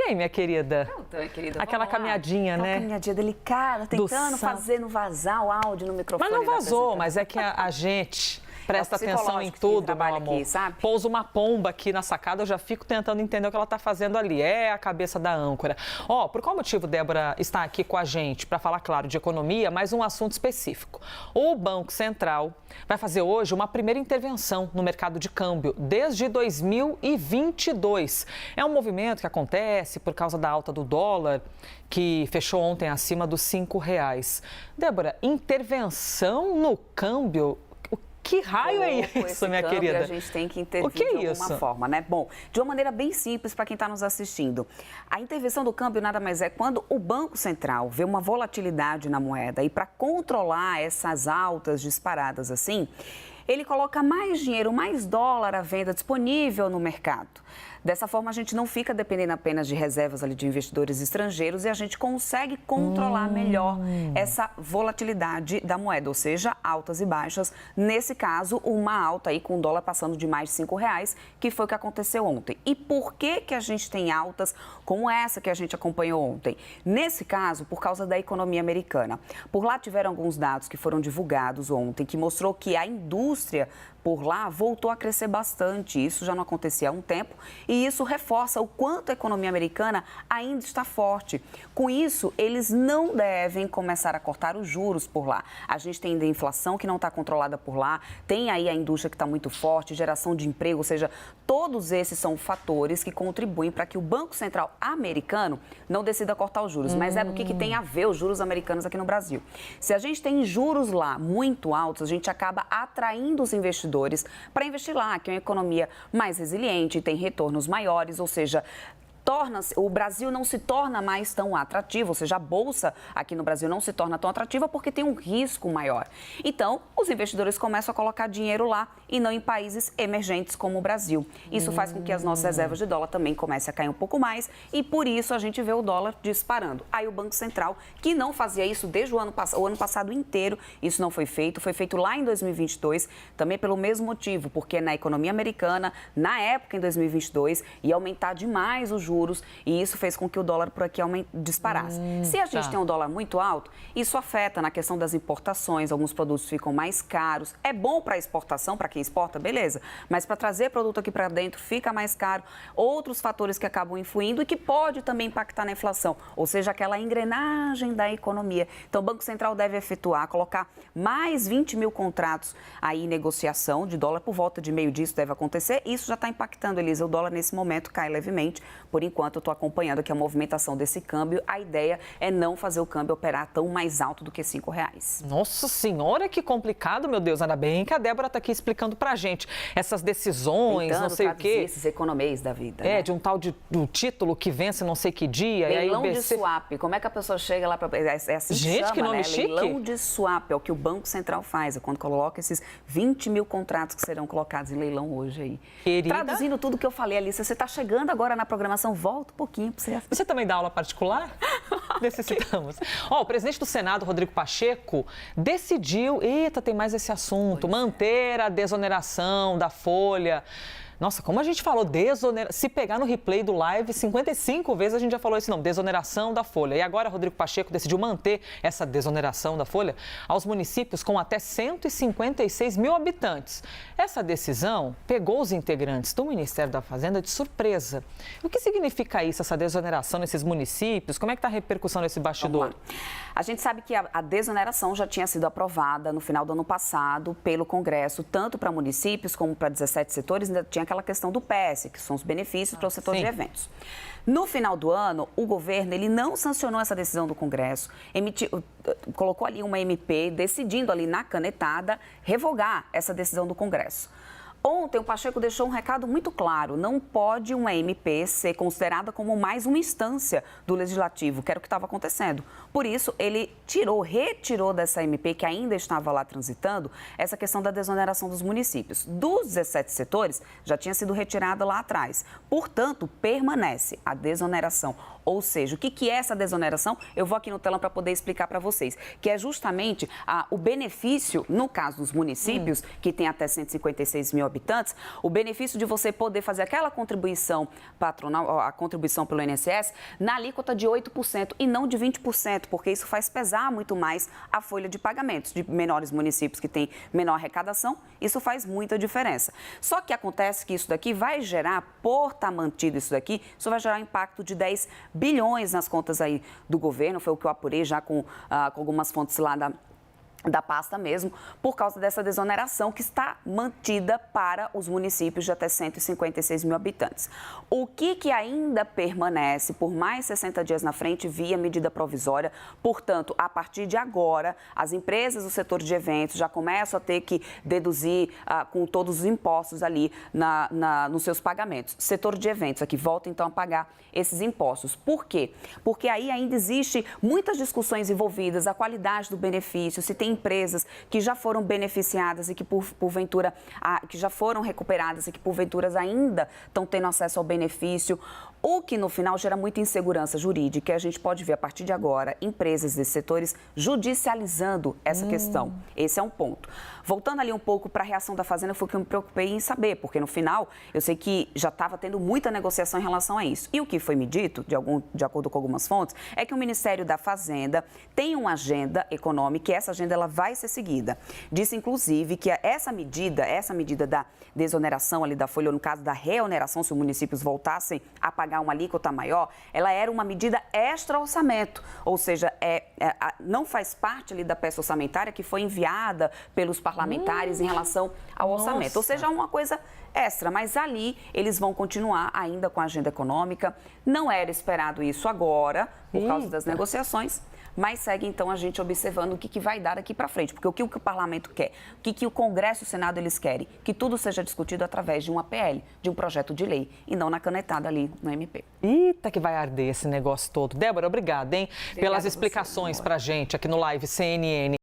aí, minha querida? Pronto, minha querida. Aquela caminhadinha, né? Aquela caminhadinha delicada, tentando fazer não vazar o áudio no microfone. Mas não vazou, mas é que a gente presta atenção em tudo, meu amor. Aqui, sabe? Pousa uma pomba aqui na sacada, eu já fico tentando entender o que ela está fazendo ali. É a cabeça da âncora. Por qual motivo Débora está aqui com a gente? Para falar, claro, de economia, mas um assunto específico. O Banco Central vai fazer hoje uma primeira intervenção no mercado de câmbio desde 2022. É um movimento que acontece por causa da alta do dólar, que fechou ontem acima dos R$5. Débora, intervenção no câmbio? Que raio é isso, minha querida? A gente tem que intervir de alguma forma, né? Bom, de uma maneira bem simples para quem está nos assistindo. A intervenção do câmbio nada mais é quando o Banco Central vê uma volatilidade na moeda e para controlar essas altas disparadas assim, ele coloca mais dinheiro, mais dólar à venda disponível no mercado. Dessa forma, a gente não fica dependendo apenas de reservas ali de investidores estrangeiros e a gente consegue controlar melhor essa volatilidade da moeda, ou seja, altas e baixas. Nesse caso, uma alta aí com o dólar passando de mais de R$5, que foi o que aconteceu ontem. E por que a gente tem altas como essa que a gente acompanhou ontem? Nesse caso, por causa da economia americana. Por lá tiveram alguns dados que foram divulgados ontem, que mostrou que a indústria por lá voltou a crescer bastante. Isso já não acontecia há um tempo e isso reforça o quanto a economia americana ainda está forte. Com isso, eles não devem começar a cortar os juros por lá. A gente tem ainda a inflação que não está controlada por lá, tem aí a indústria que está muito forte, geração de emprego, ou seja, todos esses são fatores que contribuem para que o Banco Central americano não decida cortar os juros. Mas o que tem a ver os juros americanos aqui no Brasil? Se a gente tem juros lá muito altos, a gente acaba atraindo os investidores para investir lá, que é uma economia mais resiliente, tem retornos maiores, ou seja, o Brasil não se torna mais tão atrativo, ou seja, a Bolsa aqui no Brasil não se torna tão atrativa porque tem um risco maior. Então, os investidores começam a colocar dinheiro lá e não em países emergentes como o Brasil. Isso faz com que as nossas reservas de dólar também comecem a cair um pouco mais e por isso a gente vê o dólar disparando. Aí o Banco Central, que não fazia isso desde o ano passado inteiro, isso não foi feito lá em 2022, também pelo mesmo motivo, porque na economia americana, na época em 2022, ia aumentar demais os juros e isso fez com que o dólar por aqui disparasse. Se a gente tem um dólar muito alto, isso afeta na questão das importações, alguns produtos ficam mais caros. É bom para exportação, para quem exporta, beleza, mas para trazer produto aqui para dentro fica mais caro. Outros fatores que acabam influindo e que pode também impactar na inflação, ou seja, aquela engrenagem da economia. Então, o Banco Central deve efetuar, colocar mais 20 mil contratos aí em negociação de dólar, por volta de meio disso deve acontecer. Isso já está impactando, Elisa, o dólar nesse momento cai levemente, por enquanto eu estou acompanhando aqui a movimentação desse câmbio, a ideia é não fazer o câmbio operar tão mais alto do que R$5. Nossa Senhora, que complicado, meu Deus. Ainda bem que a Débora está aqui explicando pra gente essas decisões, tentando não sei o quê. Esses economês da vida. Né? De um tal do título que vence não sei que dia. Leilão e aí, de swap. Como é que a pessoa chega lá para... É assim que gente, chama, que nome né? chique. Leilão de swap é o que o Banco Central faz. É quando coloca esses 20 mil contratos que serão colocados em leilão hoje aí. Querida? Traduzindo tudo que eu falei, Alice, você está chegando agora na programação, volta um pouquinho para você. Você também dá aula particular? Necessitamos. O presidente do Senado, Rodrigo Pacheco, decidiu, tem mais esse assunto, manter a desoneração da folha. Nossa, como a gente falou, se pegar no replay do live, 55 vezes a gente já falou esse nome, desoneração da folha. E agora Rodrigo Pacheco decidiu manter essa desoneração da folha aos municípios com até 156 mil habitantes. Essa decisão pegou os integrantes do Ministério da Fazenda de surpresa. O que significa isso, essa desoneração nesses municípios? Como é que está a repercussão nesse bastidor? A gente sabe que a desoneração já tinha sido aprovada no final do ano passado pelo Congresso, tanto para municípios como para 17 setores, ainda tinha aquela questão do PS, que são os benefícios para o setor de eventos. No final do ano, o governo ele não sancionou essa decisão do Congresso, colocou ali uma MP decidindo ali na canetada revogar essa decisão do Congresso. Ontem, o Pacheco deixou um recado muito claro. Não pode uma MP ser considerada como mais uma instância do Legislativo, que era o que estava acontecendo. Por isso, ele retirou dessa MP, que ainda estava lá transitando, essa questão da desoneração dos municípios. Dos 17 setores, já tinha sido retirada lá atrás. Portanto, permanece a desoneração. Ou seja, o que é essa desoneração? Eu vou aqui no telão para poder explicar para vocês. Que é justamente o benefício, no caso dos municípios, que tem até 156 mil habitantes, o benefício de você poder fazer aquela contribuição patronal, a contribuição pelo INSS, na alíquota de 8% e não de 20%, porque isso faz pesar muito mais a folha de pagamentos de menores municípios que têm menor arrecadação, isso faz muita diferença. Só que acontece que isso daqui vai gerar, por estar mantido isso daqui, isso vai gerar um impacto de 10 bilhões nas contas aí do governo, foi o que eu apurei já com algumas fontes lá da pasta mesmo, por causa dessa desoneração que está mantida para os municípios de até 156 mil habitantes. O que ainda permanece por mais 60 dias na frente via medida provisória, portanto, a partir de agora, as empresas do setor de eventos já começam a ter que deduzir com todos os impostos ali nos seus pagamentos. Setor de eventos aqui volta então a pagar esses impostos. Por quê? Porque aí ainda existe muitas discussões envolvidas, a qualidade do benefício, se tem empresas que já foram beneficiadas e que porventura, que já foram recuperadas e que porventura ainda estão tendo acesso ao benefício, o que no final gera muita insegurança jurídica. E a gente pode ver a partir de agora empresas desses setores judicializando essa questão. Esse é um ponto. Voltando ali um pouco para a reação da Fazenda, foi o que eu me preocupei em saber, porque no final eu sei que já estava tendo muita negociação em relação a isso. E o que foi me dito, de acordo com algumas fontes, é que o Ministério da Fazenda tem uma agenda econômica e essa agenda ela vai ser seguida. Disse, inclusive, que essa medida da desoneração ali da folha, ou no caso da reoneração, se os municípios voltassem a pagar uma alíquota maior, ela era uma medida extra-orçamento, ou seja, não faz parte ali da peça orçamentária que foi enviada pelos parlamentares em relação ao orçamento. Ou seja, é uma coisa extra, mas ali eles vão continuar ainda com a agenda econômica. Não era esperado isso agora, por causa das negociações, mas segue então a gente observando o que vai dar daqui para frente, porque o que o parlamento quer, o que o Congresso e o Senado eles querem, que tudo seja discutido através de uma PL, de um projeto de lei, e não na canetada ali no MP. Eita, que vai arder esse negócio todo. Débora, obrigada, hein, pelas explicações pra gente aqui no Live CNN.